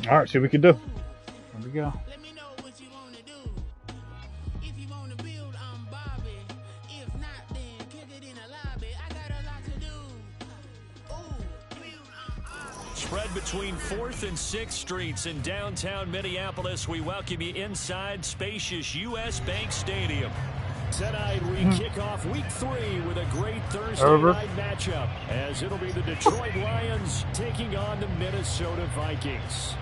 All right, see what we can do. Here we go. Spread between 4th and 6th Streets in downtown Minneapolis. We welcome you inside spacious U.S. Bank Stadium. Tonight, we kick off week 3 with a great Thursday night matchup, as it'll be the Detroit Lions taking on the Minnesota Vikings.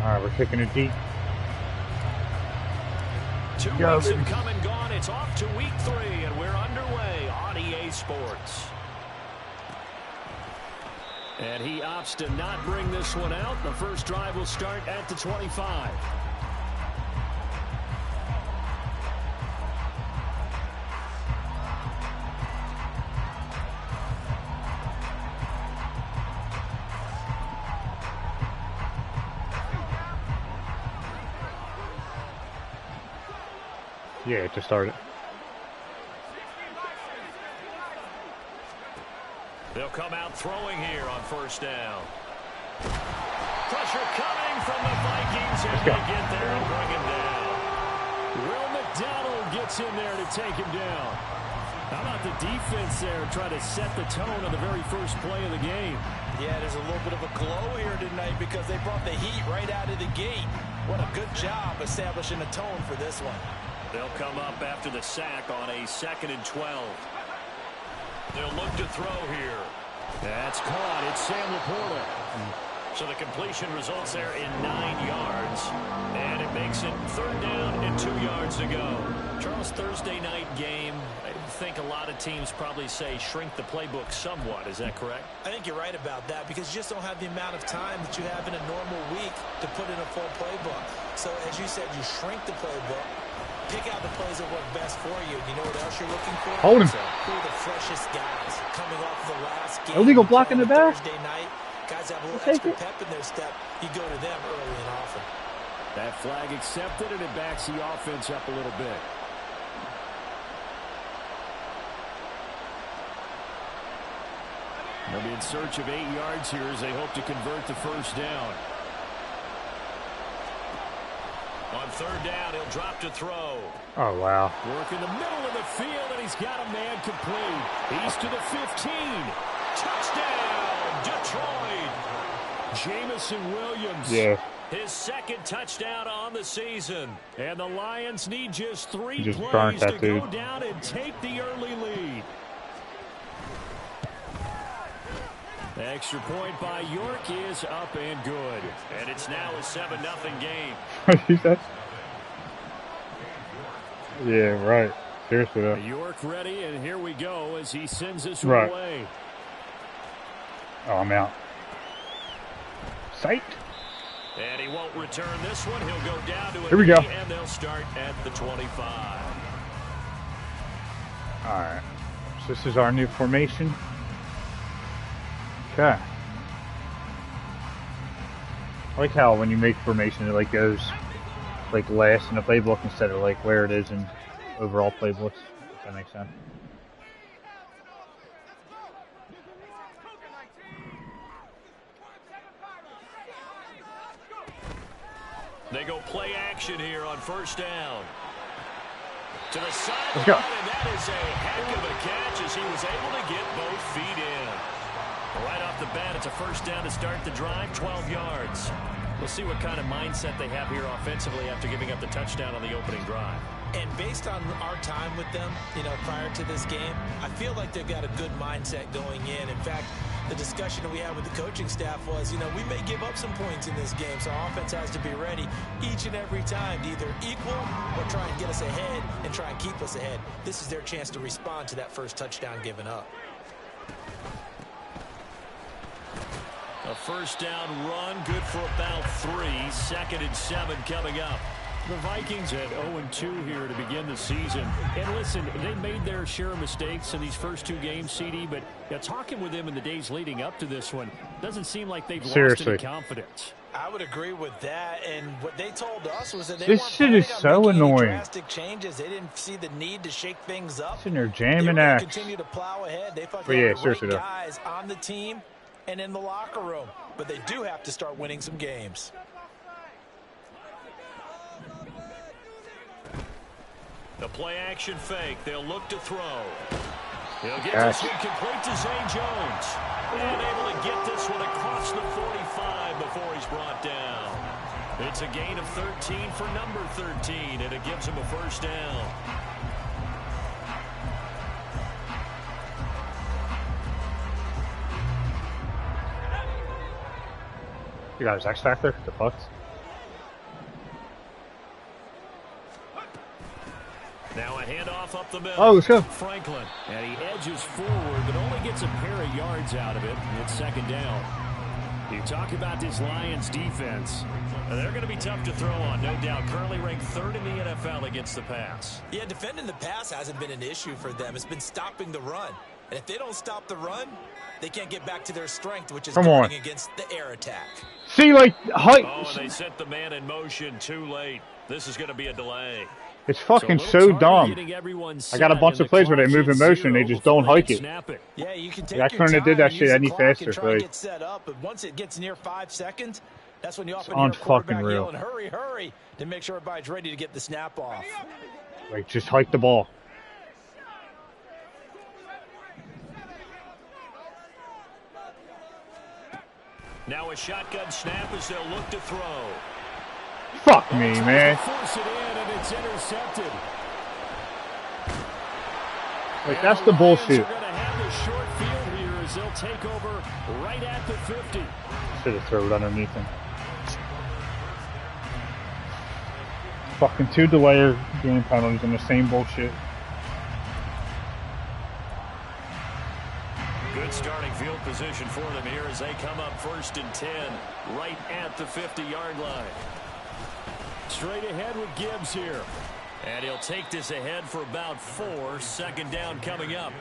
All right, we're kicking it deep. 2 weeks have come and gone. It's off to week 3, and we're underway on EA Sports. And he opts to not bring this one out. The first drive will start at the 25. Yeah, it just started. They'll come out throwing here on first down. Pressure coming from the Vikings, and they get there and bring him down. Will McDonald gets in there to take him down. How about the defense there trying to set the tone on the very first play of the game? Yeah, there's a little bit of a glow here tonight because they brought the heat right out of the gate. What a good job establishing a tone for this one. They'll come up after the sack on a 2nd and 12. They'll look to throw here. That's caught. It's Sam Laporta. So the completion results there in 9 yards. And it makes it 3rd down and 2 yards to go. Charles, Thursday night game, I think a lot of teams probably say shrink the playbook somewhat. Is that correct? I think you're right about that because you just don't have the amount of time that you have in a normal week to put in a full playbook. So as you said, you shrink the playbook. Pick out the plays that work best for you. You know what else you're looking for? Hold him. Who are the freshest guys coming off the last game? Illegal block in the back. Thursday night. Guys have a little extra pep in their step. You go to them early and often. That flag accepted, and it backs the offense up a little bit. They'll be in search of 8 yards here as they hope to convert the first down. On 3rd down, he'll drop to throw. Oh, wow. Work in the middle of the field, and he's got a man complete. He's to the 15. Touchdown, Detroit. Jamison Williams. Yeah. His 2nd touchdown on the season. And the Lions need just 3 burnt plays that to dude. go down and take the early lead. Extra point by York is up and good. And it's now a 7-0 game. Yeah, right. Seriously, though. York ready, and here we go as he sends this Right. away. Oh, I'm out. Sight. And he won't return this one. He'll go down to Here we go. And they'll start at the 25. All right. So this is our new formation. Okay. I like how when you make formation, it like goes like last in the playbook instead of like where it is in overall playbooks. If that makes sense. They go play action here on first down. To the side. Let's go. And that is a heck of a catch as he was able to get both feet in. Right off the bat, it's a first down to start the drive, 12 yards. We'll see what kind of mindset they have here offensively after giving up the touchdown on the opening drive. And based on our time with them, you know, prior to this game, I feel like they've got a good mindset going in. In fact, the discussion that we had with the coaching staff was, you know, we may give up some points in this game, so our offense has to be ready each and every time to either equal or try and get us ahead and try and keep us ahead. This is their chance to respond to that first touchdown given up. A first down run, good for about 3. 2nd and 7 coming up. The Vikings at 0-2 here to begin the season. And listen, they made their share of mistakes in these first 2 games, CD, but talking with them in the days leading up to this one, doesn't seem like they've lost any confidence. I would agree with that, and what they told us was that they This shit is so annoying. Drastic changes. They didn't see the need to shake things up. Sitting there jamming they ass. Continue to plow ahead. They thought But they yeah, had the seriously right though. guys on the team and in the locker room, but they do have to start winning some games. The play action fake. They'll look to throw. He'll get this one complete to Zay Jones. And able to get this one across the 45 before he's brought down. It's a gain of 13 for number 13, and it gives him a first down. You got his X Factor? The fuck? Now a handoff up the middle. Oh, let's go. Franklin. And he edges forward, but only gets a pair of yards out of it. It's second down. You talk about this Lions defense. They're going to be tough to throw on, no doubt. Currently ranked third in the NFL against the pass. Yeah, defending the pass hasn't been an issue for them. It's been stopping the run. And if they don't stop the run, they can't get back to their strength, which is going against the air attack. See, like, Oh, and they set the man in motion too late. This is going to be a delay. It's fucking so dumb. I got a bunch of plays where they move in motion, they just don't hike it. Yeah, you can take I couldn't have did that shit any faster. Try get set up, but once it gets near 5 seconds, that's when you often hear a quarterback real. yelling, hurry, hurry, to make sure everybody's ready to get the snap off. Like, just hike the ball. Now a shotgun snap as they'll look to throw. Fuck me, man. Force it in, and it's intercepted. Like, that's the bullshit. They're going to have the short field here as they'll take over right at the 50. Should have thrown it underneath him. Fucking 2 delay game penalties and the same bullshit. Good starting field position for them here as they come up 1st and 10, right at the 50-yard line. Straight ahead with Gibbs here. And he'll take this ahead for about 4. Second down coming up.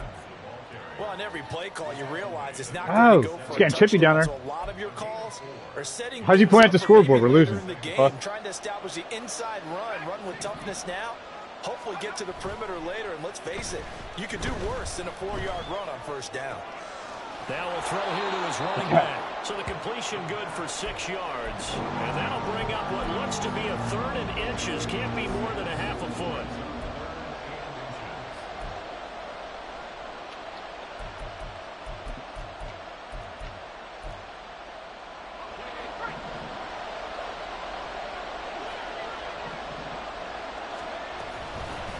Well, on every play call, you realize it's not going to go for it's getting chippy down there. So a lot of your calls are setting. How'd you point at the scoreboard? We're losing. The game, trying to establish the inside run with toughness now. Hopefully get to the perimeter later, and let's face it, you could do worse than a 4-yard run on 1st down. Now we'll throw here to his running back. So the completion good for 6 yards. And that'll bring up what looks to be a 3rd and inches. Can't be more than a half a foot.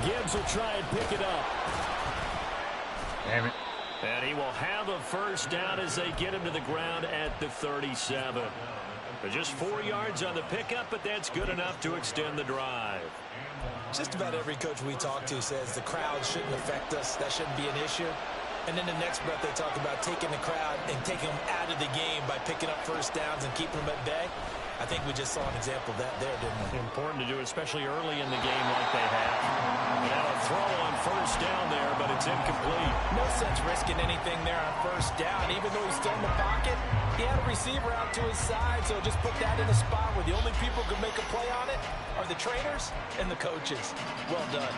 Gibbs will try and pick it up. Damn it. And he will have a first down as they get him to the ground at the 37. Just 4 yards on the pickup, but that's good enough to extend the drive. Just about every coach we talk to says the crowd shouldn't affect us. That shouldn't be an issue. And then the next breath they talk about taking the crowd and taking them out of the game by picking up first downs and keeping them at bay. I think we just saw an example of that there, didn't we? Important to do, especially early in the game like they have. Now a throw on first down there, but it's incomplete. No sense risking anything there on first down. Even though he's still in the pocket, he had a receiver out to his side, so just put that in a spot where the only people who can make a play on it are the trainers and the coaches. Well done.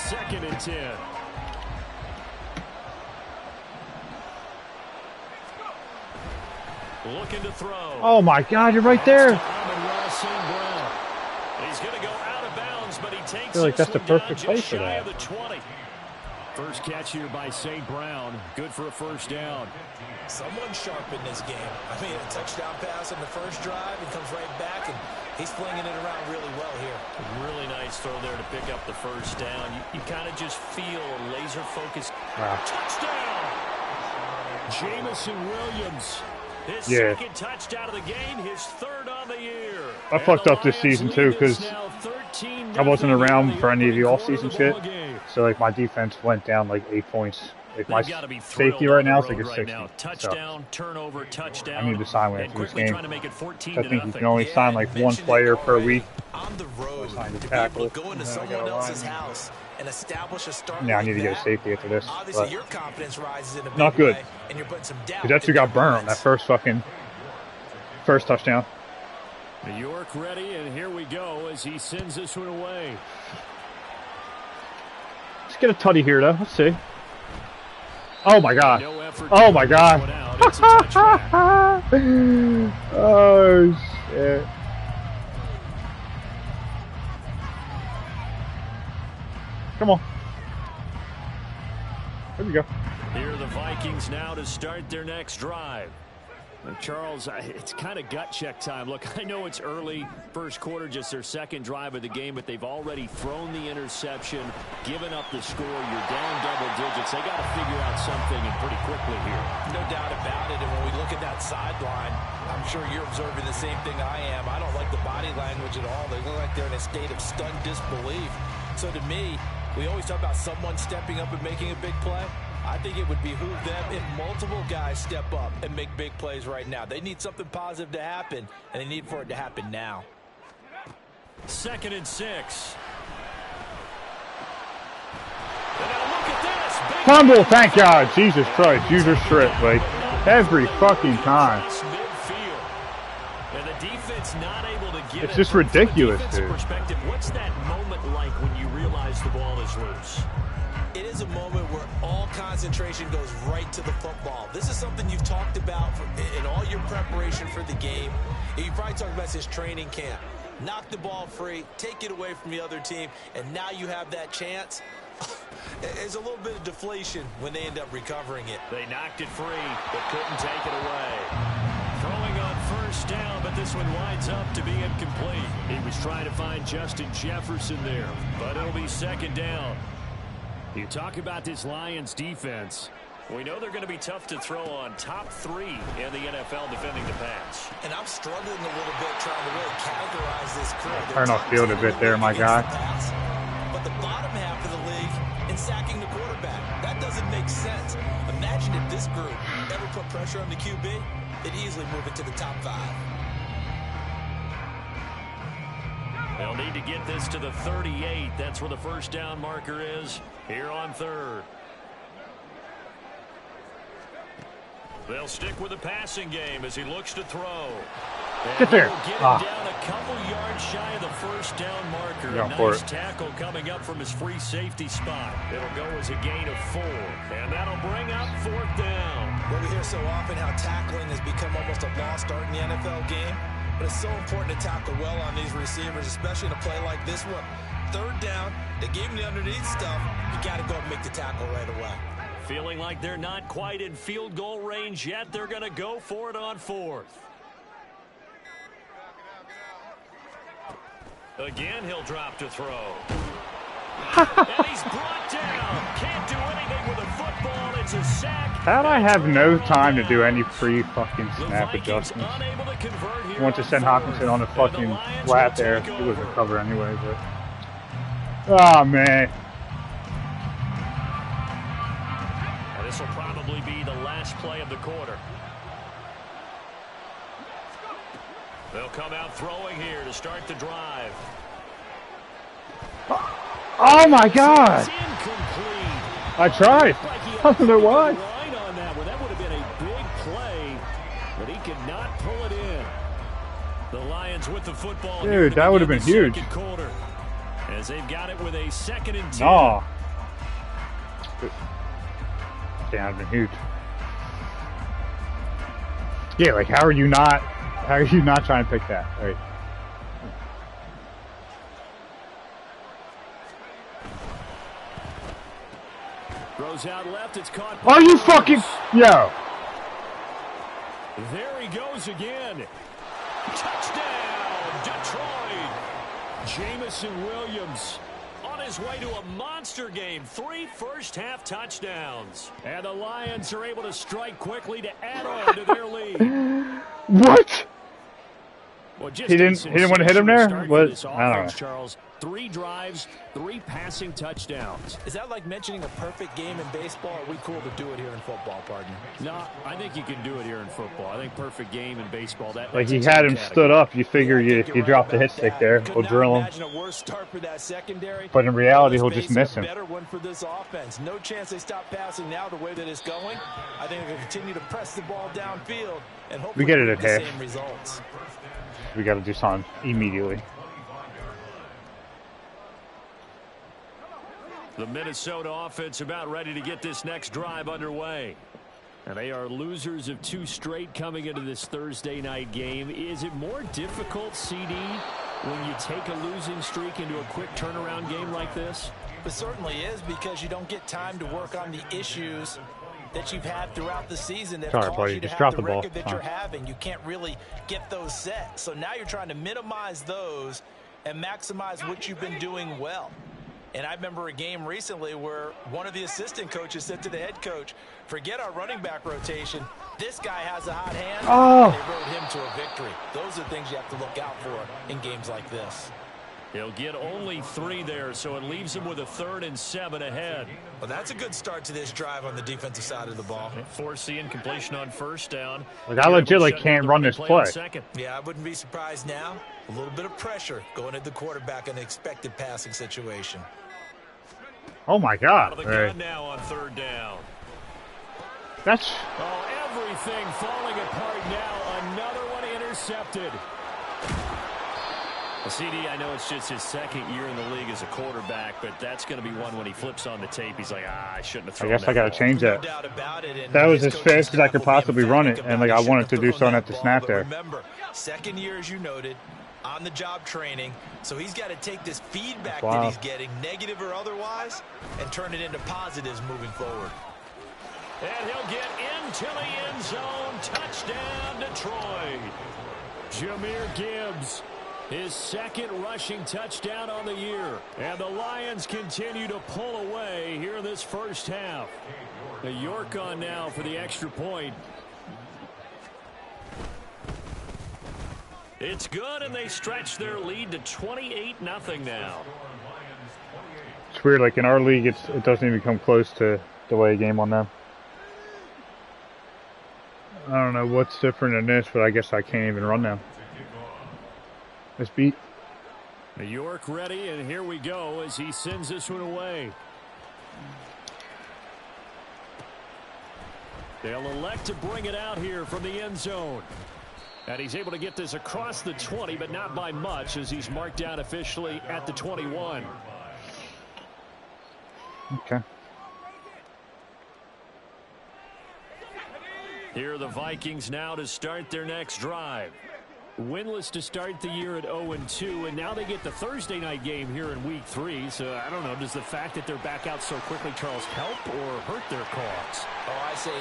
2nd and 10. Looking to throw. Oh my God, you're right there. He's going to go out of bounds, but he takes I feel like that's the perfect play for that. The 20. First catch here by St. Brown. Good for a first down. Someone sharp in this game. I mean, a touchdown pass on the first drive and comes right back, and he's flinging it around really well here. Really nice throw there to pick up the first down. You kind of just feel a laser focus. Wow. Touchdown! Jamison Williams. His second touchdown of the game, his 3rd on the year. I fucked up this season too because I wasn't around for any of the off-season shit. So like my defense went down like 8 points. Like my safety right now is like a 60. Touchdown, turnover, touchdown. I need to sign one after this game. To make it 14 I think you can only sign like 1 player per week. On the road, Sign the to tackle. be able to go into someone else's house and establish a start. Yeah, I need to get a safety after this. Obviously, your confidence rises in a big not good. way, and you're putting some doubt. Because that's who got burned on that first touchdown. York ready, and here we go as he sends this one away. Let's get a tutty here, though. Let's see. Oh, my God. Oh, my God. Oh, shit. Come on. There we go. Here are the Vikings now to start their next drive. Charles, it's kind of gut check time. Look, I know it's early, first quarter, just their second drive of the game, but they've already thrown the interception, given up the score. You're down double digits. They got to figure out something, and pretty quickly here. No doubt about it. And when we look at that sideline, I'm sure you're observing the same thing I am. I don't like the body language at all. They look like they're in a state of stunned disbelief. So to me, we always talk about someone stepping up and making a big play. I think it would behoove them if multiple guys step up and make big plays right now. They need something positive to happen, and they need for it to happen now. 2nd and 6. Look at this. Fumble, thank God. Jesus Christ. User strip, like, every fucking time. And the defense not able to get it's just ridiculous, dude. Perspective, what's that moment like when you realize the ball is loose? It is a moment where all concentration goes right to the football. This is something you've talked about in all your preparation for the game. You probably talked about this training camp. Knock the ball free, take it away from the other team, and now you have that chance. There's a little bit of deflation when they end up recovering it. They knocked it free, but couldn't take it away. Throwing on first down, but this one winds up to be incomplete. He was trying to find Justin Jefferson there, but it'll be 2nd down. You talk about this Lions defense. We know they're going to be tough to throw on, top 3 in the NFL defending the pass. And I'm struggling a little bit trying to really categorize this crew. Turn off field a bit there, my guy. But the bottom half of the league in sacking the quarterback, that doesn't make sense. Imagine if this group ever put pressure on the QB, they'd easily move into the top 5. They'll need to get this to the 38. That's where the first down marker is here on 3rd. They'll stick with the passing game as he looks to throw. Get there. Down a couple yards shy of the first down marker. A nice tackle coming up from his free safety spot. It'll go as a gain of 4. And that'll bring up 4th down. Well, we hear so often how tackling has become almost a lost art in the NFL game. But it's so important to tackle well on these receivers, especially in a play like this one. 3rd down, they gave him the underneath stuff. You got to go and make the tackle right away. Feeling like they're not quite in field goal range yet. They're going to go for it on 4th. Again, he'll drop to throw. And he's brought down. Can't do anything with a football. It's a sack. How'd I have no time to do any pre-fucking snap adjustments? I want to send Hawkinson on the fucking flat there. He was recovered anyway, but... Oh, man. This will probably be the last play of the quarter. They'll come out throwing here to start the drive. Oh, my God. I tried. I don't know why. That would have been a big play, but he could not pull it in. The Lions with the football. Dude, that would have been huge. Quarter, as they've got it with a 2nd and 10. No. Yeah, that would have been huge. Yeah, like how are you not trying to pick that? All right. Throws out left, it's caught. Are you fucking yo? There he goes again. Touchdown, Detroit. Jamison Williams on his way to a monster game. 3 first-half touchdowns. And the Lions are able to strike quickly to add on to their lead. What? Well, he didn't want to hit him there? What? I don't know. Charles. 3 drives, 3 passing touchdowns. Is that like mentioning a perfect game in baseball? Or are we cool to do it here in football, partner? No, I think you can do it here in football. I think perfect game in baseball. Like he had him stood up. You figure you drop the hit stick there, he'll drill him. But in reality, he'll just miss him. Better one for this offense. No chance they stop passing now the way that it's going. I think they'll continue to press the ball downfield and hopefully we get it at the half. same results. We got to do something immediately. The Minnesota offense about ready to get this next drive underway. And they are losers of 2 straight coming into this Thursday night game. Is it more difficult, CD, when you take a losing streak into a quick turnaround game like this? It certainly is, because you don't get time to work on the issues that you've had throughout the season that caused you to have the record that you're having. You can't really get those set. So now you're trying to minimize those and maximize what you've been doing well. And I remember a game recently where one of the assistant coaches said to the head coach, forget our running back rotation. This guy has a hot hand. Oh. They rode him to a victory. Those are things you have to look out for in games like this. He'll get only 3 there, so it leaves him with a 3rd and 7 ahead. Well, that's a good start to this drive on the defensive side of the ball. Force the incompletion on 1st down. Like, I legitimately can't run this play. Yeah, I wouldn't be surprised now. A little bit of pressure going at the quarterback in an expected passing situation. Oh, my God. Out of the gun now on 3rd down. That's... Oh, everything falling apart now. Another one intercepted. CD, I know it's just his 2nd year in the league as a quarterback, but that's going to be one when he flips on the tape. He's like, I shouldn't have thrown I guess I got to change that. No doubt about it. That was as fast as I could possibly run it, and like I wanted to do something at the snap there. Remember, 2nd year, as you noted, on the job training, so he's got to take this feedback that he's getting, negative or otherwise, and turn it into positives moving forward. And he'll get into the end zone. Touchdown, Detroit. Jahmyr Gibbs, his 2nd rushing touchdown on the year. And the Lions continue to pull away here in this first half. The York on now for the extra point. It's good, and they stretch their lead to 28-0 now. It's weird, like in our league, it doesn't even come close to delay a game on them. I don't know what's different in this, but I guess I can't even run them. This beat. New York ready, and here we go as he sends this one away. They'll elect to bring it out here from the end zone. And he's able to get this across the 20, but not by much, as he's marked down officially at the 21. Okay. Here are the Vikings now to start their next drive. Winless to start the year at 0-2, and now they get the Thursday night game here in Week 3. So, I don't know, does the fact that they're back out so quickly, Charles, help or hurt their cause? Oh, I say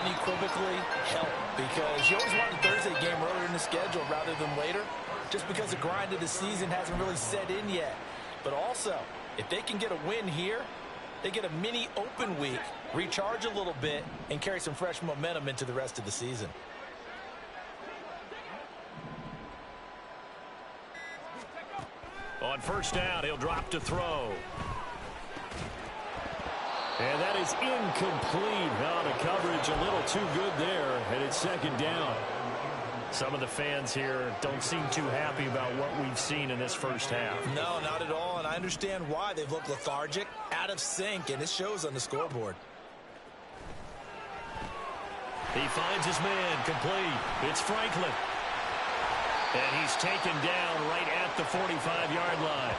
unequivocally help, because you always want the Thursday game earlier in the schedule rather than later, just because the grind of the season hasn't really set in yet. But also, if they can get a win here, they get a mini open week, recharge a little bit, and carry some fresh momentum into the rest of the season. On 1st down, he'll drop to throw. And that is incomplete. Now the coverage a little too good there, and it's 2nd down. Some of the fans here don't seem too happy about what we've seen in this first half. No, not at all, and I understand why. They've looked lethargic, out of sync, and it shows on the scoreboard. He finds his man, complete. It's Franklin. And he's taken down right at the 45-yard line.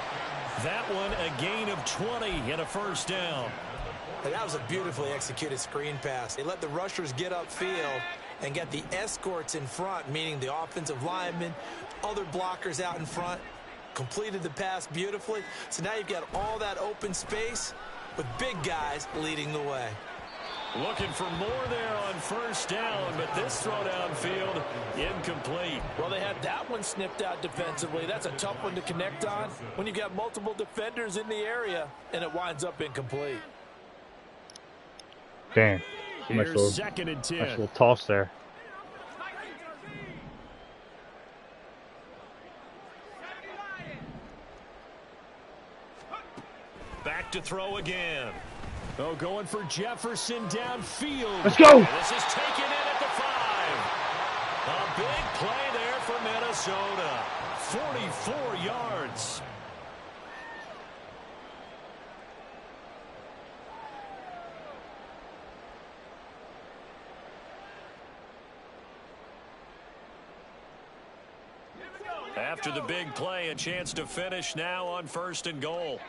That one a gain of 20 and a 1st down. And that was a beautifully executed screen pass. They let the rushers get upfield and get the escorts in front, meaning the offensive linemen, other blockers out in front, completed the pass beautifully. So now you've got all that open space with big guys leading the way. Looking for more there on 1st down, but this throw downfield incomplete. Well, they had that one snipped out defensively. That's a tough one to connect on when you've got multiple defenders in the area, and it winds up incomplete. Damn. Here's Nice 2nd and 10. Nice little toss there. to throw again. Oh, going for Jefferson downfield. Let's go. And this is taken in at the 5. A big play there for Minnesota. 44 yards. After the big play, a chance to finish now on 1st and goal.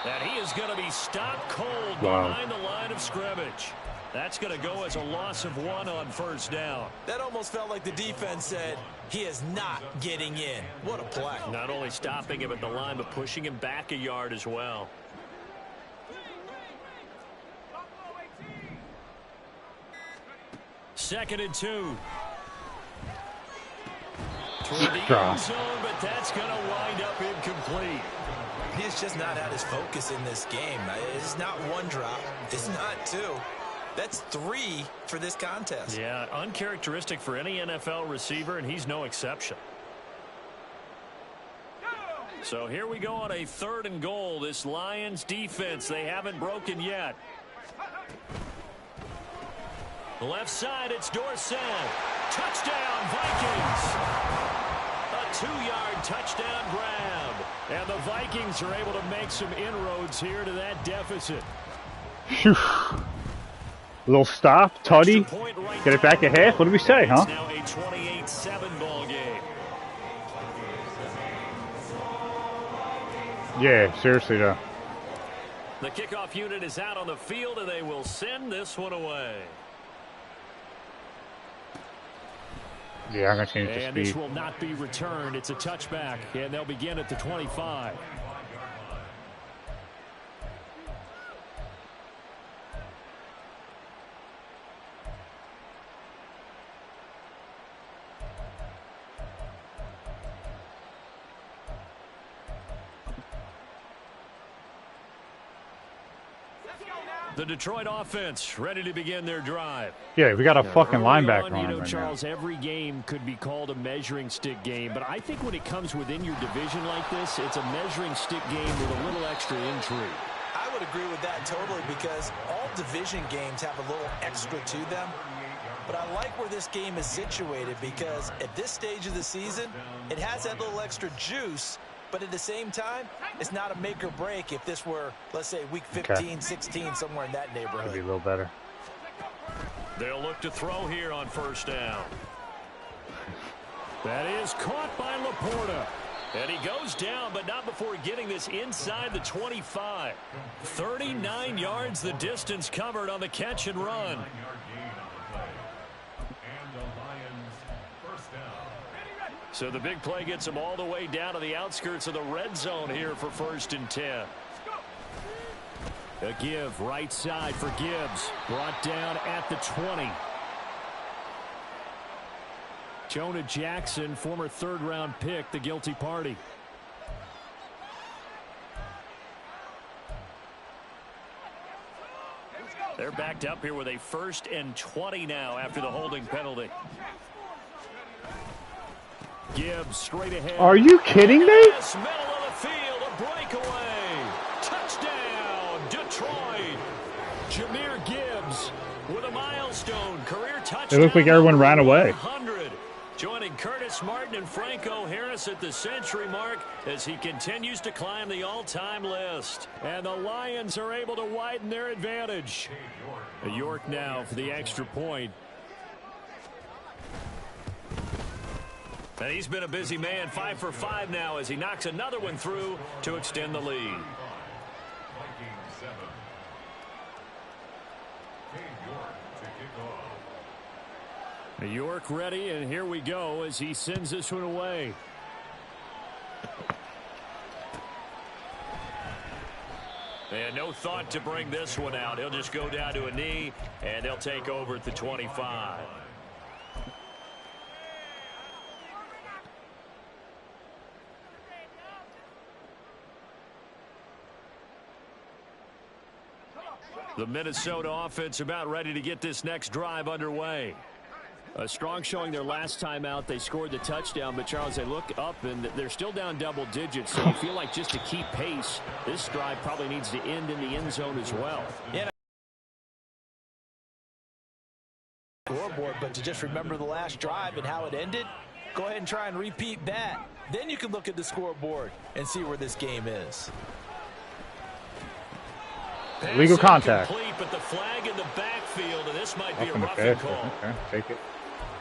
And he is going to be stopped cold behind the line of scrimmage. That's going to go as a loss of 1 on 1st down. That almost felt like the defense said, he is not getting in. What a play. Not only stopping him at the line, but pushing him back a yard as well. Second and 2. Toward the end zone, but that's going to wind up incomplete. He's just not at his focus in this game. It's not 1 drop. It's not 2. That's 3 for this contest. Yeah, uncharacteristic for any NFL receiver, and he's no exception. So here we go on a 3rd and goal. This Lions defense, they haven't broken yet. The left side, it's Dorsett. Touchdown, Vikings. A 2-yard touchdown grab. And the Vikings are able to make some inroads here to that deficit. Phew. Little stop, tutty, get it back at half. What do we say, huh? It's now a 28-7 ball game. Yeah, seriously though. The kickoff unit is out on the field, and they will send this one away. Yeah, I'm going to change the speed. And this will not be returned. It's a touchback, and they'll begin at the 25. The Detroit offense ready to begin their drive. Yeah, we got a fucking linebacker on you know, right Charles, now. every game could be called a measuring stick game, but I think when it comes within your division like this, it's a measuring stick game with a little extra intrigue. I would agree with that totally, because all division games have a little extra to them. But I like where this game is situated, because at this stage of the season, it has that little extra juice. But at the same time, it's not a make or break if this were, let's say, week 15, 16, somewhere in that neighborhood. Could be a little better. They'll look to throw here on 1st down. That is caught by Laporta. And he goes down, but not before getting this inside the 25. 39 yards the distance covered on the catch and run. So the big play gets him all the way down to the outskirts of the red zone here for 1st and 10. A give right side for Gibbs. Brought down at the 20. Jonah Jackson, former 3rd-round pick, the guilty party. They're backed up here with a 1st and 20 now after the holding penalty. Gibbs straight ahead. Are you kidding me? Yes, middle of the field, a breakaway. Touchdown, Detroit. Jahmyr Gibbs with a milestone career touchdown. It looked like everyone ran away. 100. Joining Curtis Martin and Franco Harris at the century mark as he continues to climb the all-time list. And the Lions are able to widen their advantage. York now for the extra point. And he's been a busy man, 5 for 5 now as he knocks another one through to extend the lead. York ready, and here we go as he sends this one away. And no thought to bring this one out. He'll just go down to a knee, and they'll take over at the 25. The Minnesota offense about ready to get this next drive underway. A strong showing their last time out. They scored the touchdown, but Charles, they look up and they're still down double digits, so you feel like just to keep pace, this drive probably needs to end in the end zone as well. Yeah. Scoreboard, but to just remember the last drive and how it ended, go ahead and try and repeat that. Then you can look at the scoreboard and see where this game is. Illegal contact. Complete, but the flag in the backfield, and this might be a roughing call. Okay, take it.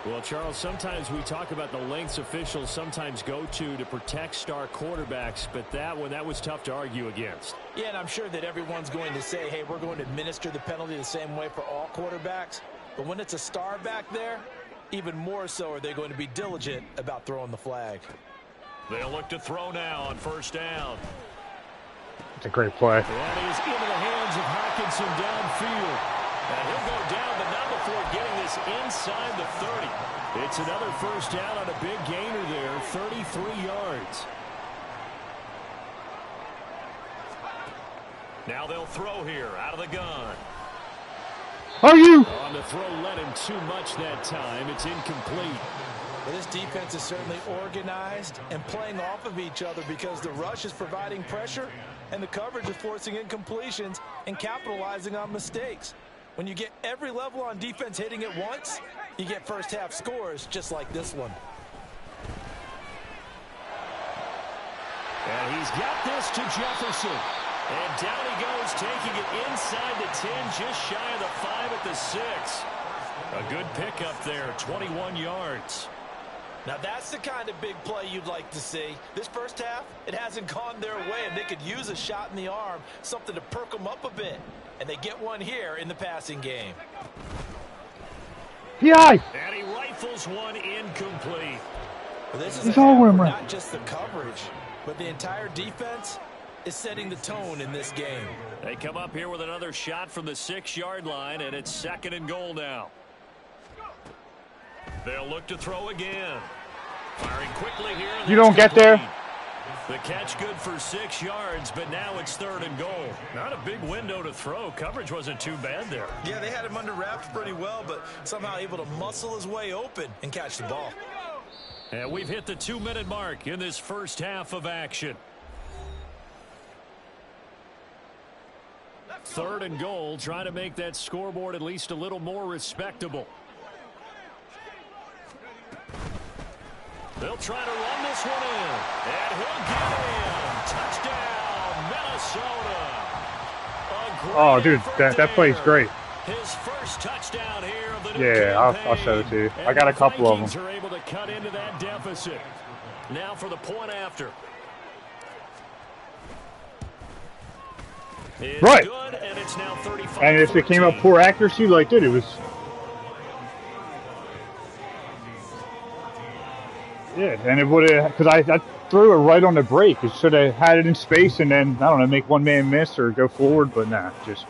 Well, Charles, sometimes we talk about the lengths officials sometimes go to protect star quarterbacks, but that was tough to argue against. Yeah, and I'm sure that everyone's going to say, hey, we're going to administer the penalty the same way for all quarterbacks. But when it's a star back there, even more so are they going to be diligent about throwing the flag. They'll look to throw now on first down. It's a great play. That is into the hands of Hockenson downfield. And he'll go down, but not before getting this inside the 30. It's another first down on a big gainer there, 33 yards. Now they'll throw here out of the gun. Are you? On the throw, led him too much that time. It's incomplete. Well, this defense is certainly organized and playing off of each other because the rush is providing pressure and the coverage is forcing incompletions and capitalizing on mistakes. When you get every level on defense hitting at once, you get first half scores just like this one. And he's got this to Jefferson. And down he goes, taking it inside the 10, just shy of the 5 at the 6. A good pickup there, 21 yards. Now that's the kind of big play you'd like to see. This first half, it hasn't gone their way, and they could use a shot in the arm, something to perk them up a bit. And they get one here in the passing game. Yeah. And he rifles one incomplete. Well, this is not just the coverage, but the entire defense is setting the tone in this game. They come up here with another shot from the 6-yard line, and it's 2nd and goal now. They'll look to throw again. Firing quickly here. You don't get there. The catch good for 6 yards, but now it's 3rd and goal. Not a big window to throw. Coverage wasn't too bad there. Yeah, they had him under wraps pretty well, but somehow able to muscle his way open and catch the ball. And we've hit the 2-minute mark in this first half of action. 3rd and goal, trying to make that scoreboard at least a little more respectable. They'll try to run this one in. And he'll get in. Touchdown, Minnesota. Oh, dude, that play's great. His first touchdown here of the new Yeah, campaign. I'll show it to you. I got a couple of them. Vikings are able to cut into that deficit. Now for the point after. It's right. Good, and it's now 35. And if it came up poor accuracy, like, dude, it was. Yeah, and it would have, because I threw it right on the break. It should have had it in space and then, I don't know, make one man miss or go forward, but nah, just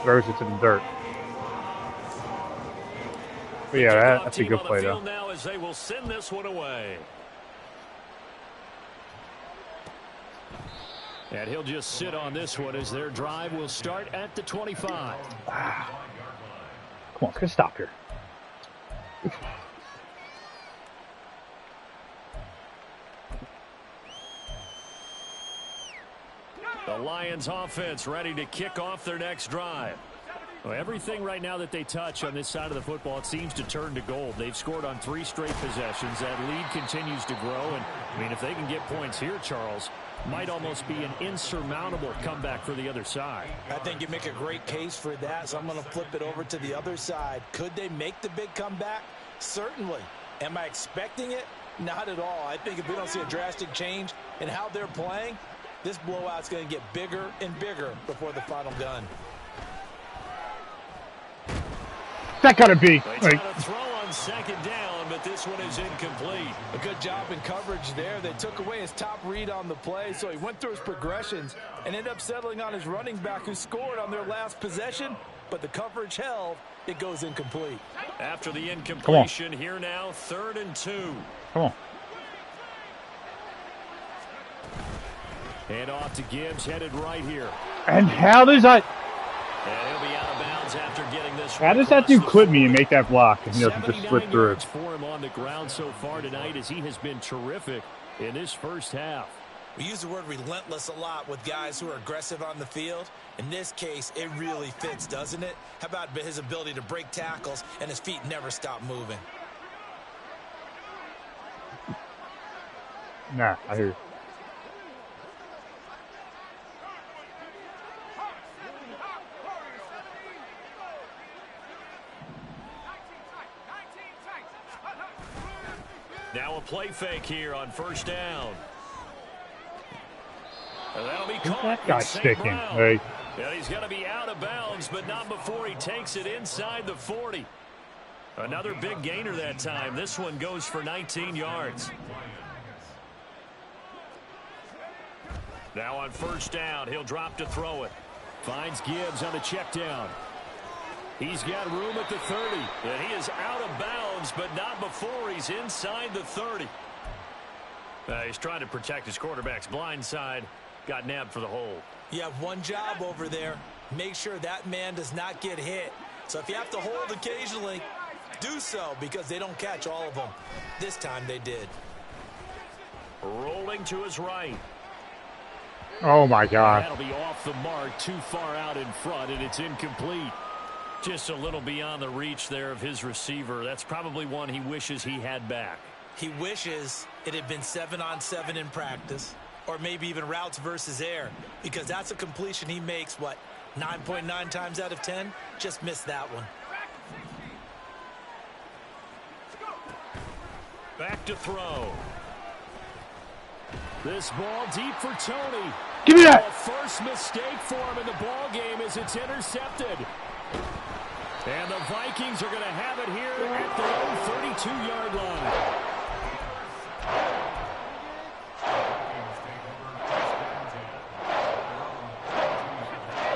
throws it to the dirt. But yeah, that's a good play, though. Now as they will send this one away. And he'll just sit on this one as their drive will start at the 25. Come on, can I stop here? The Lions offense ready to kick off their next drive. Well, everything right now that they touch on this side of the football, it seems to turn to gold. They've scored on 3 straight possessions. That lead continues to grow. And, I mean, if they can get points here, Charles, might almost be an insurmountable comeback for the other side. I think you make a great case for that, so I'm going to flip it over to the other side. Could they make the big comeback? Certainly. Am I expecting it? Not at all. I think if we don't see a drastic change in how they're playing, this blowout's going to get bigger and bigger before the final gun. That gotta be. They try to throw on 2nd down, but this one is incomplete. A good job in coverage there. They took away his top read on the play, so he went through his progressions and ended up settling on his running back who scored on their last possession, but the coverage held. It goes incomplete. After the incompletion, here now, 3rd and 2. Come on. And off to Gibbs, headed right here. And how does I... And he'll be out of bounds yards after getting this. How does that dude clip me and make that block and he doesn't just slip through it? For him on the ground so far tonight as he has been terrific in this first half. We use the word relentless a lot with guys who are aggressive on the field. In this case, it really fits, doesn't it? How about his ability to break tackles and his feet never stop moving? Nah, I hear you. Now a play fake here on first down. And that'll be caught. That guy's sticking. Hey. And he's going to be out of bounds, but not before he takes it inside the 40. Another big gainer that time. This one goes for 19 yards. Now on first down, he'll drop to throw it. Finds Gibbs on the check down. He's got room at the 30, and he is out of bounds, but not before he's inside the 30. He's trying to protect his quarterback's blind side. Got nabbed for the hold. You have one job over there. Make sure that man does not get hit. So if you have to hold occasionally, do so because they don't catch all of them. This time they did. Rolling to his right. Oh, my God. That'll be off the mark, too far out in front, and it's incomplete. Just a little beyond the reach there of his receiver. That's probably one he wishes he had back. He wishes it had been 7-on-7 in practice, or maybe even routes versus air, because that's a completion he makes, what, 9.9 times out of 10? Just missed that one. Back to throw. This ball deep for Tony. Give me that. First mistake for him in the ball game as it's intercepted. And the Vikings are going to have it here at their own 32-yard line.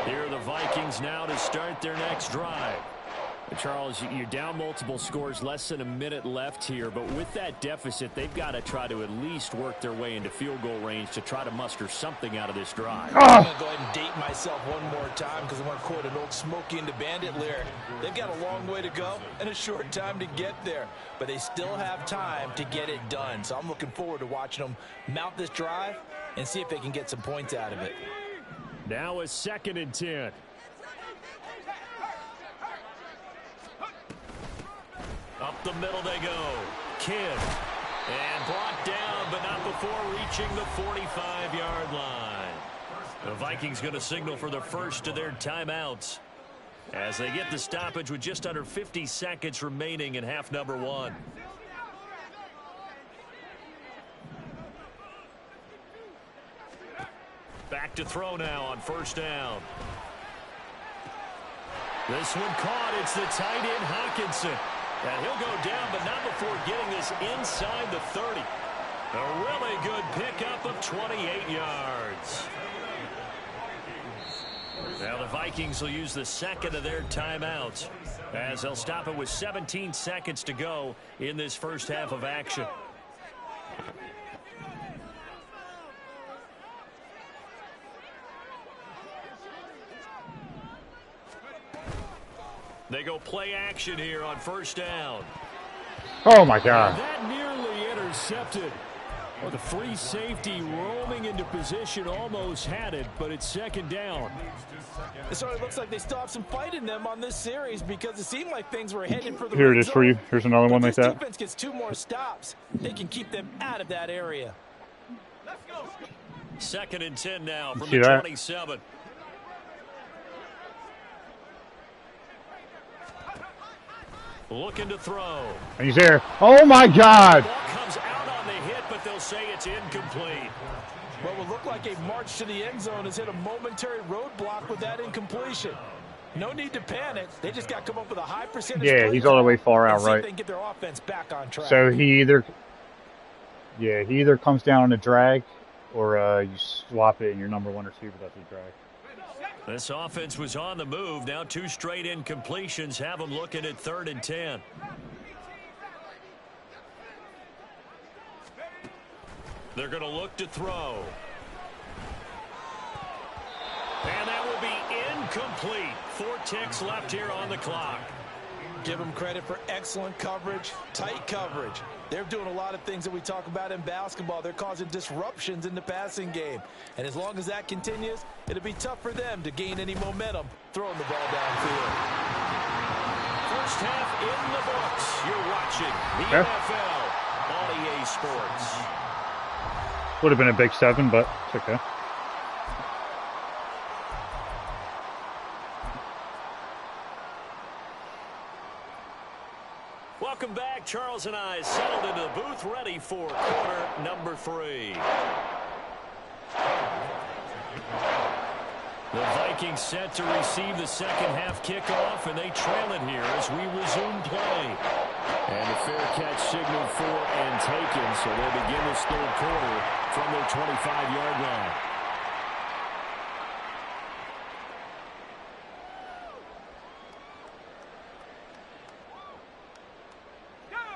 Here are the Vikings now to start their next drive. Charles, you're down multiple scores, less than a minute left here, but with that deficit, they've got to try to at least work their way into field goal range to try to muster something out of this drive. I'm going to go ahead and date myself one more time because I want to quote an old Smokey and the Bandit lyric. They've got a long way to go and a short time to get there, but they still have time to get it done. So I'm looking forward to watching them mount this drive and see if they can get some points out of it. Now a 2nd and 10. Up the middle they go. Kidd. And brought down, but not before reaching the 45-yard line. The Vikings going to signal for the first of their timeouts as they get the stoppage with just under 50 seconds remaining in half number 1. Back to throw now on first down. This one caught. It's the tight end Hawkinson. And he'll go down, but not before getting this inside the 30. A really good pickup of 28 yards. Now the Vikings will use the second of their timeouts as they'll stop it with 17 seconds to go in this first half of action. They go play action here on first down. Oh, my God. That nearly intercepted. Well, the free safety roaming into position almost had it, but it's second down. It sort of looks like they still have some fight in them on this series because it seemed like things were headed for the Here it is for you. Here's another one like that. If defense gets 2 more stops, they can keep them out of that area. Let's go. 2nd and 10 now from See the that? 27. Looking to throw. And he's there. Oh, my God. Ball comes out on the hit, but they'll say it's incomplete. What will look like a march to the end zone has hit a momentary roadblock with that incompletion. No need to panic. They just got to come up with a high percentage. Yeah, he's all the way far out, right? They can get their offense back on track. So he either comes down on a drag or you swap it and your number 1 or 2, but that's a drag. This offense was on the move. Now 2 straight incompletions have them looking at 3rd and 10. They're going to look to throw. And that will be incomplete. 4 ticks left here on the clock. Give them credit for excellent coverage, tight coverage. They're doing a lot of things that we talk about in basketball. They're causing disruptions in the passing game. And as long as that continues, it'll be tough for them to gain any momentum throwing the ball downfield. First half in the books. You're watching the NFL on EA Sports. Would have been a big 7, but it's okay. Welcome back. Charles and I settled into the booth, ready for quarter number 3. The Vikings set to receive the second half kickoff, and they trail it here as we resume play. And a fair catch signaled for and taken, so they'll begin this third quarter from their 25-yard line.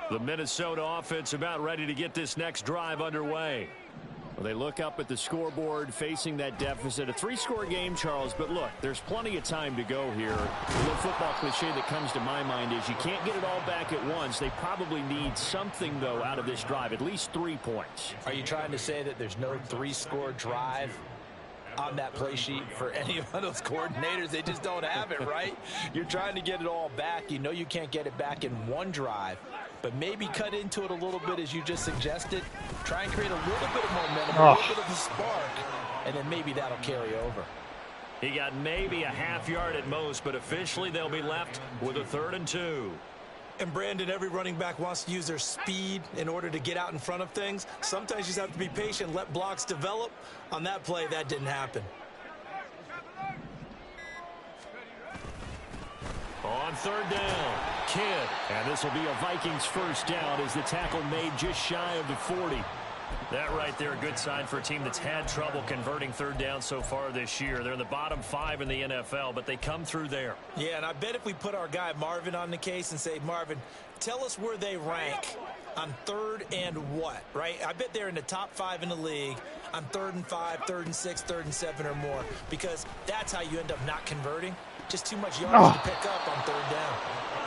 The Minnesota offense about ready to get this next drive underway. Well, they look up at the scoreboard facing that deficit. A 3-score game, Charles, but look, there's plenty of time to go here. The little football cliche that comes to my mind is you can't get it all back at once. They probably need something, though, out of this drive, at least 3 points. Are you trying to say that there's no 3-score drive on that play sheet for any of those coordinators? They just don't have it, right? You're trying to get it all back. You know you can't get it back in one drive. But maybe cut into it a little bit as you just suggested. Try and create a little bit of momentum, a little bit of a spark, and then maybe that'll carry over. He got maybe a half yard at most, but officially they'll be left with a 3rd and 2. And Brandon, every running back wants to use their speed in order to get out in front of things. Sometimes you just have to be patient, let blocks develop. On that play, that didn't happen. On 3rd down, Kidd. And this will be a Vikings first down as the tackle made just shy of the 40. That right there, a good sign for a team that's had trouble converting 3rd down so far this year. They're in the bottom 5 in the NFL, but they come through there. Yeah, and I bet if we put our guy Marvin on the case and say, Marvin, tell us where they rank on 3rd and what, right? I bet they're in the top 5 in the league on 3rd and 5, 3rd and 6, 3rd and 7 or more, because that's how you end up not converting. Just too much yards to pick up on 3rd down.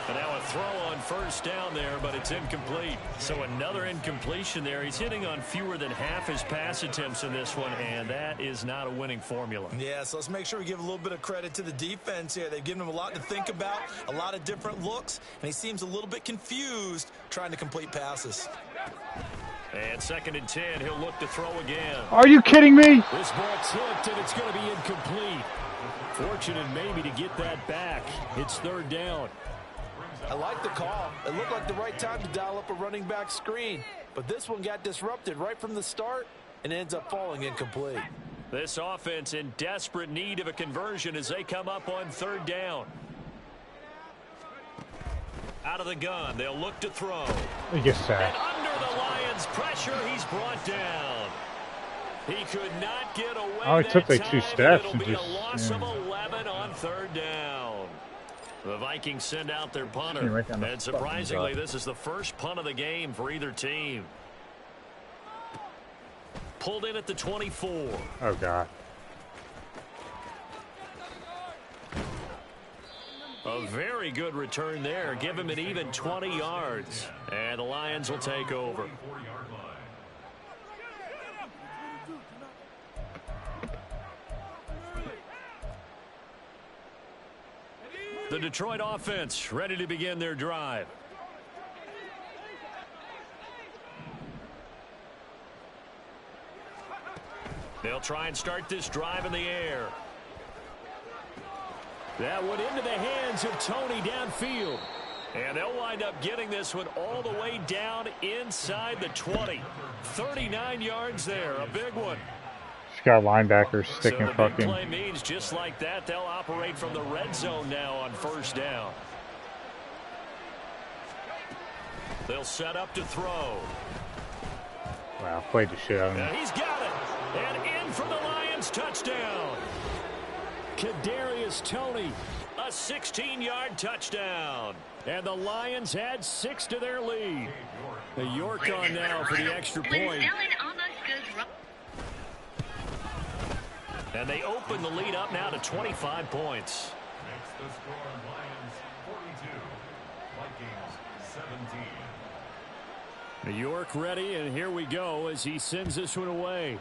And now a throw on first down there, but it's incomplete. So another incompletion there. He's hitting on fewer than half his pass attempts in this one, and that is not a winning formula. Yeah, so let's make sure we give a little bit of credit to the defense here. They've given him a lot to think about, a lot of different looks, and he seems a little bit confused trying to complete passes. And 2nd and 10, he'll look to throw again. Are you kidding me? This ball tipped, and it's going to be incomplete. Fortunate maybe to get that back. It's 3rd down. I like the call. It looked like the right time to dial up a running back screen. But this one got disrupted right from the start and ends up falling incomplete. This offense in desperate need of a conversion as they come up on 3rd down. Out of the gun, they'll look to throw. He gets sacked. And under the Lions' pressure, he's brought down. He could not get away. Oh, he took like 2 steps and and it'll just. be a loss of 11 on 3rd down. The Vikings send out their punter. Right and surprisingly, this is the first punt of the game for either team. Pulled in at the 24. Oh, God. A very good return there. Give him an even 20 yards. And the Lions will take over. The Detroit offense ready to begin their drive. They'll try and start this drive in the air. That went into the hands of Tony downfield. And they'll wind up getting this one all the way down inside the 20. 39 yards there, a big one. Just got linebackers sticking so fucking. Big play means just like that, they'll operate from the red zone now on first down. They'll set up to throw. Wow, played the shit out of him. And he's got it. And in for the Lions touchdown. Kadarius Toney, a 16-yard touchdown. And the Lions add 6 to their lead. The York on now for the extra point. And they open the lead up now to 25 points. Makes the score Lions 42, Vikings 17. New York ready, and here we go as he sends this one away.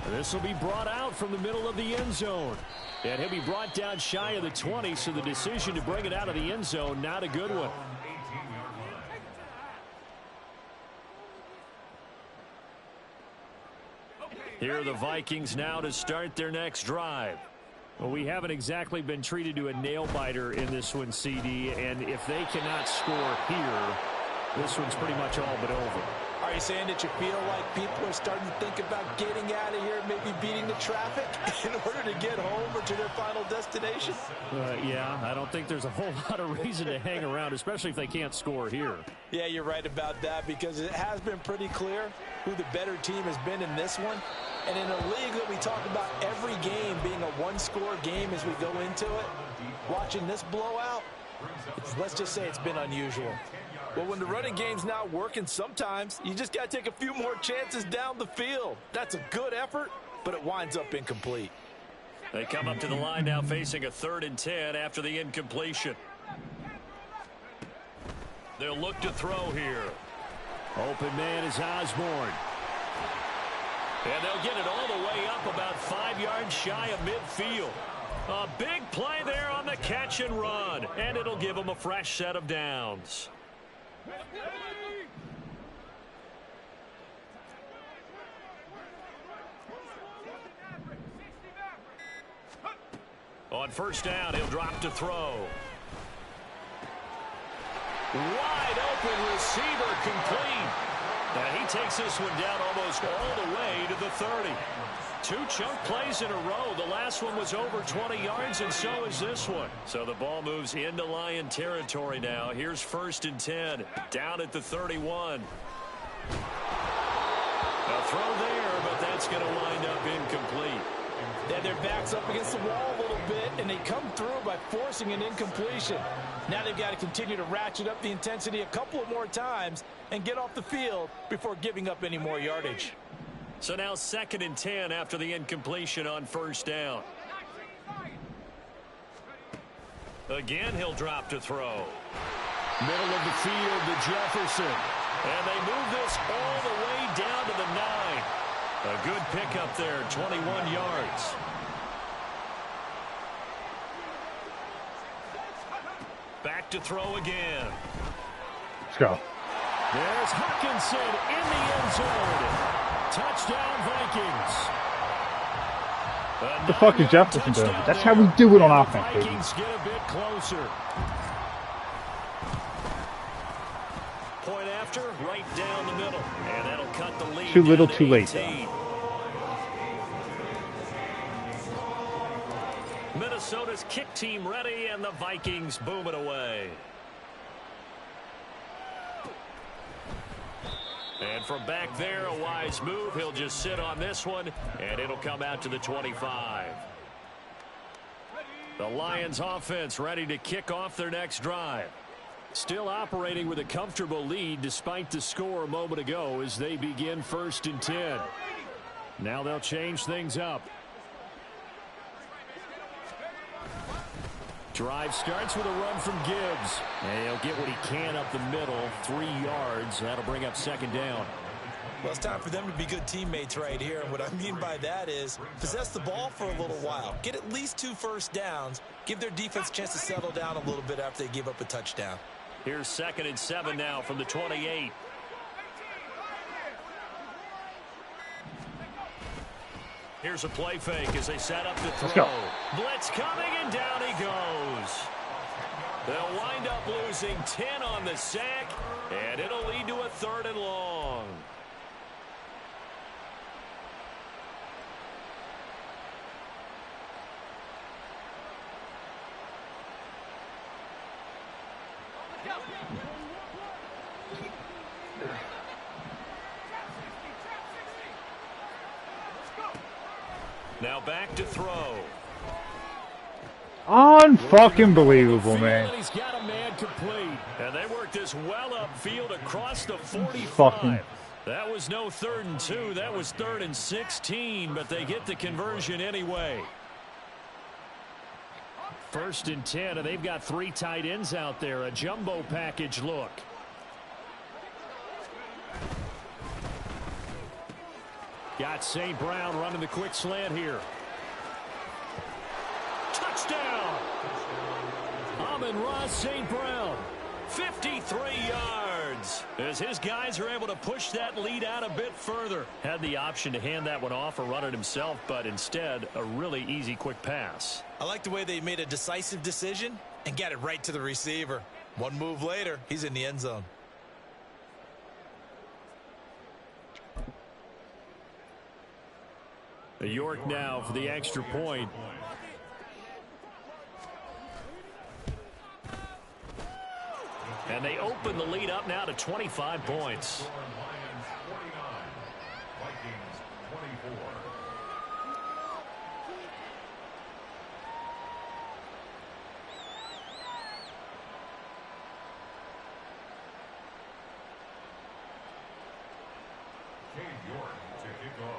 This will be brought out from the middle of the end zone. And he'll be brought down shy of the 20, so the decision to bring it out of the end zone, not a good one. Here are the Vikings now to start their next drive. Well, we haven't exactly been treated to a nail-biter in this one, CD, and if they cannot score here, this one's pretty much all but over. Are you saying that you feel like people are starting to think about getting out of here, maybe beating the traffic in order to get home or to their final destination? Yeah, I don't think there's a whole lot of reason to hang around, especially if they can't score here. Yeah, you're right about that, because it has been pretty clear who the better team has been in this one. And in a league that we talk about every game being a one-score game as we go into it, watching this blowout, let's just say it's been unusual. Well, when the running game's not working, sometimes you just got to take a few more chances down the field. That's a good effort, but it winds up incomplete. They come up to the line now facing a 3rd and 10 after the incompletion. They'll look to throw here. Open man is Osborne. And they'll get it all the way up about 5 yards shy of midfield. A big play there on the catch and run, and it'll give them a fresh set of downs. On 1st down, he'll drop to throw. Wide open receiver complete. And he takes this one down almost all the way to the 30. 2 chunk plays in a row. The last one was over 20 yards, and so is this one. So the ball moves into Lion territory now. Here's 1st and 10, down at the 31. A throw there, but that's going to wind up incomplete. Yeah, their back's up against the wall a little bit, and they come through by forcing an incompletion. Now they've got to continue to ratchet up the intensity a couple of more times and get off the field before giving up any more yardage. So now 2nd and 10 after the incompletion on 1st down. Again, he'll drop to throw. Middle of the field to Jefferson. And they move this all the way down to the 9. A good pickup there, 21 yards. Back to throw again. Let's go. There's Hawkinson in the end zone. Touchdown, Vikings. What the fuck is Jefferson doing? That's how we do it on offense, baby. Vikings get a bit closer. Point after, right down the middle. And that'll cut the lead. Too little, too late, though. Minnesota's kick team ready, and the Vikings boom it away. And from back there, a wise move. He'll just sit on this one, and it'll come out to the 25. The Lions offense ready to kick off their next drive. Still operating with a comfortable lead despite the score a moment ago as they begin 1st and 10. Now they'll change things up. Drive starts with a run from Gibbs. And he'll get what he can up the middle, 3 yards. That'll bring up 2nd down. Well, it's time for them to be good teammates right here. And what I mean by that is possess the ball for a little while. Get at least 2 first downs. Give their defense a chance to settle down a little bit after they give up a touchdown. Here's 2nd and 7 now from the 28. Here's a play fake as they set up the throw. Blitz coming, and down he goes. They'll wind up losing 10 on the sack, and it'll lead to a 3rd and long. Now back to throw. Unfucking believable, man. He's got a man complete. And they work this well upfield across the 45. Fucking That was no 3rd and 2. That was 3rd and 16, but they get the conversion anyway. 1st and 10, and they've got 3 tight ends out there. A jumbo package look. Got St. Brown running the quick slant here. Touchdown! Amon-Ra St. Brown, 53 yards. As his guys are able to push that lead out a bit further. Had the option to hand that one off or run it himself, but instead a really easy quick pass. I like the way they made a decisive decision and got it right to the receiver. One move later, he's in the end zone. York now for the extra point. And they open the lead up now to 25 points. Lions 49, Vikings 24. Cade York to kick off.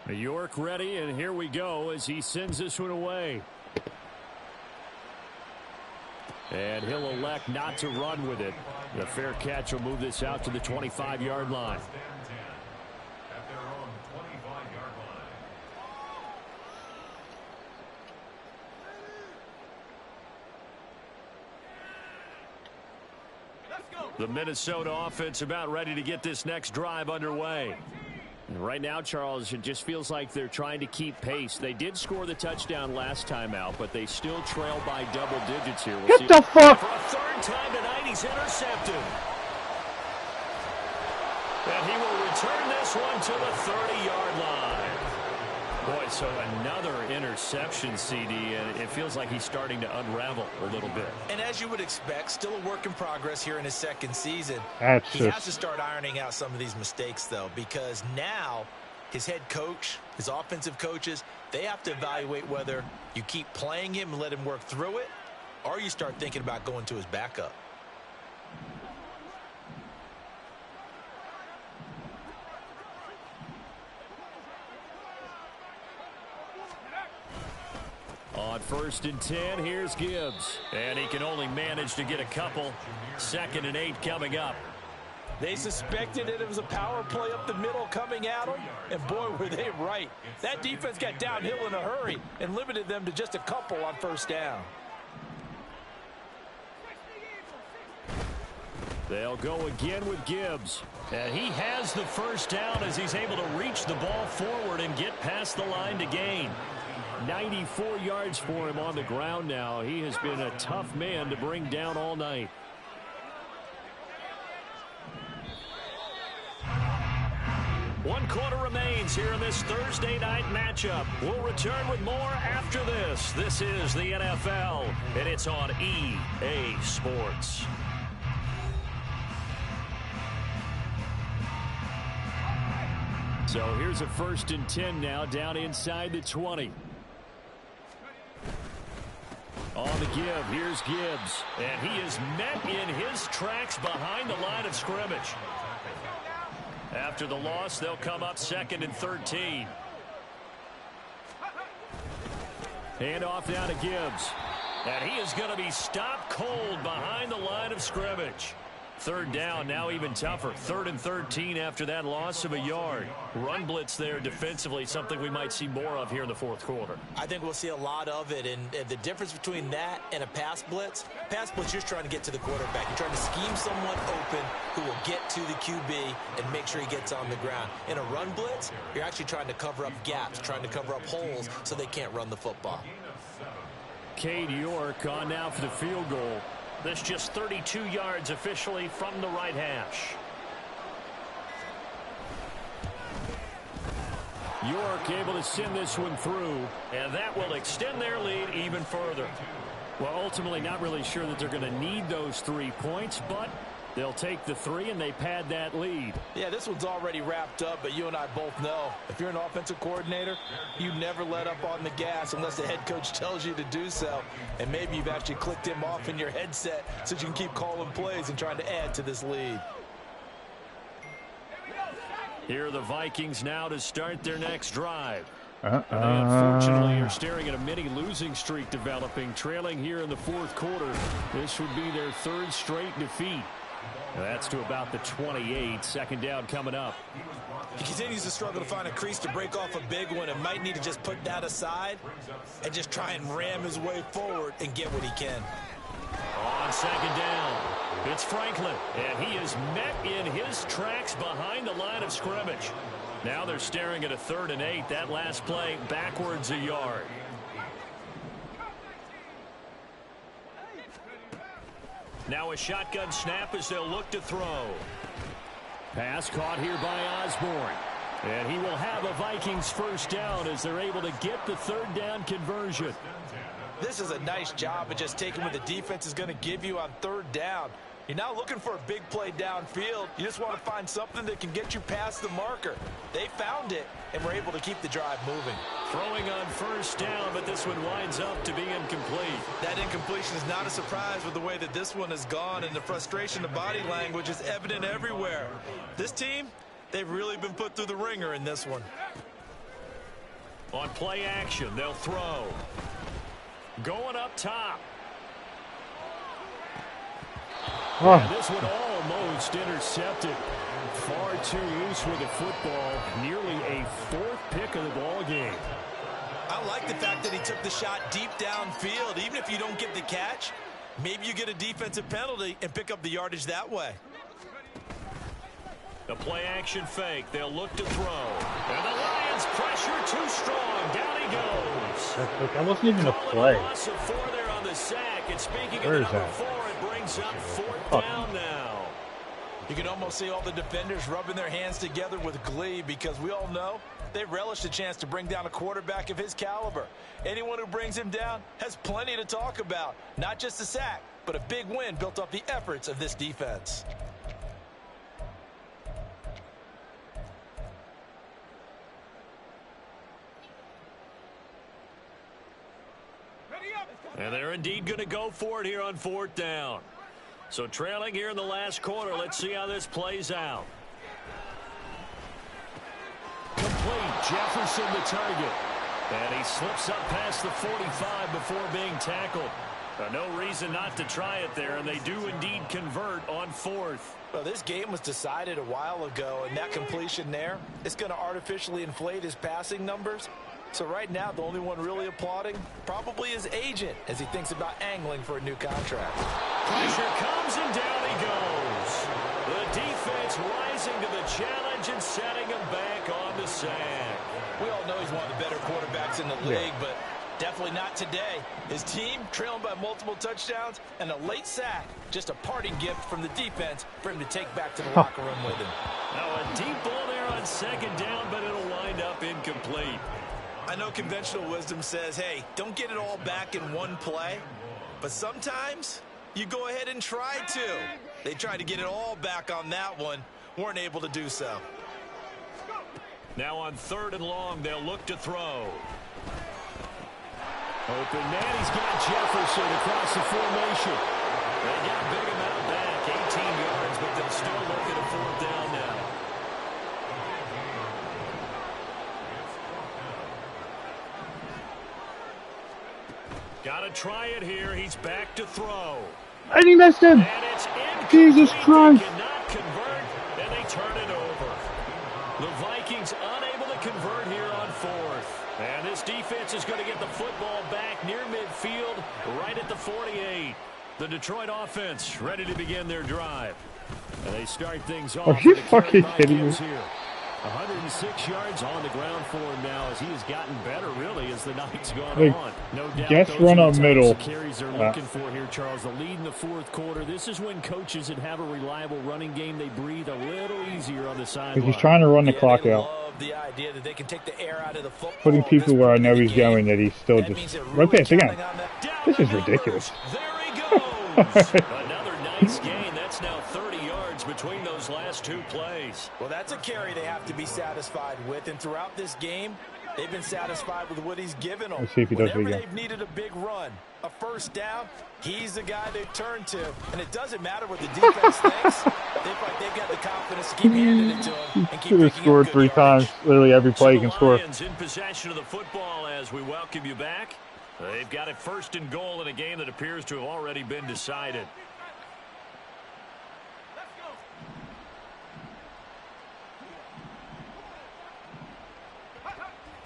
York ready, and here we go as he sends this one away. And he'll elect not to run with it. The fair catch will move this out to the 25-yard line. At their own 25-yard line. The Minnesota offense about ready to get this next drive underway. Right now, Charles, it just feels like they're trying to keep pace. They did score the touchdown last time out, but they still trail by double digits here. Get the fuck! For a 3rd time tonight, he's intercepted. And he will return this one to the 30-yard line. Boy, so another interception, CD, and it feels like he's starting to unravel a little bit. And as you would expect, still a work in progress here in his 2nd season. He has to start ironing out some of these mistakes, though, because now his head coach, his offensive coaches, they have to evaluate whether you keep playing him and let him work through it, or you start thinking about going to his backup. On 1st and 10, here's Gibbs. And he can only manage to get a couple. 2nd and 8 coming up. They suspected it was a power play up the middle coming at them, and boy, were they right. That defense got downhill in a hurry and limited them to just a couple on 1st down. They'll go again with Gibbs. And he has the 1st down as he's able to reach the ball forward and get past the line to gain. 94 yards for him on the ground now. He has been a tough man to bring down all night. One quarter remains here in this Thursday night matchup. We'll return with more after this. This is the NFL, and it's on EA Sports. So here's a 1st and 10 now down inside the 20. On the give, here's Gibbs. And he is met in his tracks behind the line of scrimmage. After the loss, they'll come up 2nd and 13. Hand off now to Gibbs. And he is going to be stopped cold behind the line of scrimmage. 3rd down, now even tougher. 3rd and 13 after that loss of a yard. Run blitz there defensively, something we might see more of here in the 4th quarter. I think we'll see a lot of it, and the difference between that and a pass blitz, you're just trying to get to the quarterback. You're trying to scheme someone open who will get to the QB and make sure he gets on the ground. In a run blitz, you're actually trying to cover up gaps, trying to cover up holes so they can't run the football. Cade York on now for the field goal. This just 32 yards officially from the right hash. York able to send this one through, and that will extend their lead even further. Well, ultimately not really sure that they're going to need those 3 points, but They'll take the 3 and they pad that lead. Yeah, this one's already wrapped up, but you and I both know if you're an offensive coordinator, you never let up on the gas unless the head coach tells you to do so. And maybe you've actually clicked him off in your headset so you can keep calling plays and trying to add to this lead. Here are the Vikings now to start their next drive. And they unfortunately are staring at a mini losing streak developing, trailing here in the 4th quarter. This would be their 3rd straight defeat. And that's to about the 28. 2nd down coming up. He continues to struggle to find a crease to break off a big one and might need to just put that aside and just try and ram his way forward and get what he can. On 2nd down, it's Franklin, and he is met in his tracks behind the line of scrimmage. Now they're staring at a 3rd and 8. That last play backwards a yard. Now a shotgun snap as they'll look to throw. Pass caught here by Osborne. And he will have a Vikings 1st down as they're able to get the 3rd down conversion. This is a nice job of just taking what the defense is going to give you on 3rd down. You're not looking for a big play downfield. You just want to find something that can get you past the marker. They found it and were able to keep the drive moving. Throwing on 1st down, but this one winds up to be incomplete. That incompletion is not a surprise with the way that this one has gone, and the frustration of body language is evident everywhere. This team, they've really been put through the ringer in this one. On play action, they'll throw. Going up top. And this one almost intercepted. Far too loose with the football. Nearly a 4th pick of the ball game. I like the fact that he took the shot deep downfield. Even if you don't get the catch, maybe you get a defensive penalty and pick up the yardage that way. The play action fake. They'll look to throw. And the Lions pressure too strong. Down he goes. That wasn't even a play. Loss of 4 there on the sack. And speaking Where of is number that? 4, it brings up 4th down now. You can almost see all the defenders rubbing their hands together with glee because we all know they relish the chance to bring down a quarterback of his caliber. Anyone who brings him down has plenty to talk about. Not just a sack, but a big win built off the efforts of this defense. And they're indeed going to go for it here on 4th down. So trailing here in the last quarter. Let's see how this plays out. Complete. Jefferson the target. And he slips up past the 45 before being tackled. No reason not to try it there, and they do indeed convert on 4th. Well, this game was decided a while ago, and that completion there is going to artificially inflate his passing numbers. So right now, the only one really applauding probably his agent as he thinks about angling for a new contract. Pressure comes and down he goes. The defense rising to the challenge and setting him back on the sack. We all know he's one of the better quarterbacks in the league, but definitely not today. His team trailing by multiple touchdowns and a late sack. Just a parting gift from the defense for him to take back to the locker room with him. Now a deep ball there on 2nd down, but it'll wind up incomplete. I know conventional wisdom says, hey, don't get it all back in one play. But sometimes you go ahead and try to. They tried to get it all back on that one. Weren't able to do so. Now on 3rd and long, they'll look to throw. Open man, he's got Jefferson across the formation. They got a big amount back, 18 yards, but they'll still look at a 4th down now. Got to try it here. He's back to throw. I think that's him. And it's incomplete. Jesus Christ. They cannot convert, and they turn it over. The Vikings unable to convert here on 4th. And this defense is going to get the football back near midfield, right at the 48. The Detroit offense ready to begin their drive. And they start things off. Are you fucking kidding me? Here. 106 yards on the ground for him now as he has gotten better, really, as the night's gone on. No doubt just those run are on the middle. types of carries they're looking for here, Charles. The lead in the 4th quarter. This is when coaches that have a reliable running game, they breathe a little easier on the sideline. He's trying to run the clock out. The idea that they can take the air out of the football. Putting people where I know he's going, that he's still just right past again. This is ridiculous. There he goes. Another nice gain. That's now 30 yards. difference between those last two plays. Well, that's a carry they have to be satisfied with, and throughout this game, they've been satisfied with what he's given them. Let's see if he does it Whenever again. they've needed a big run, a first down, he's the guy they turn to. And it doesn't matter what the defense thinks. They've got the confidence to keep handing it to him and keep Should have scored 3 times. Literally every play you can score. Lions in possession of the football as we welcome you back. They've got it 1st and goal in a game that appears to have already been decided.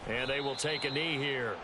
And they will take a knee here.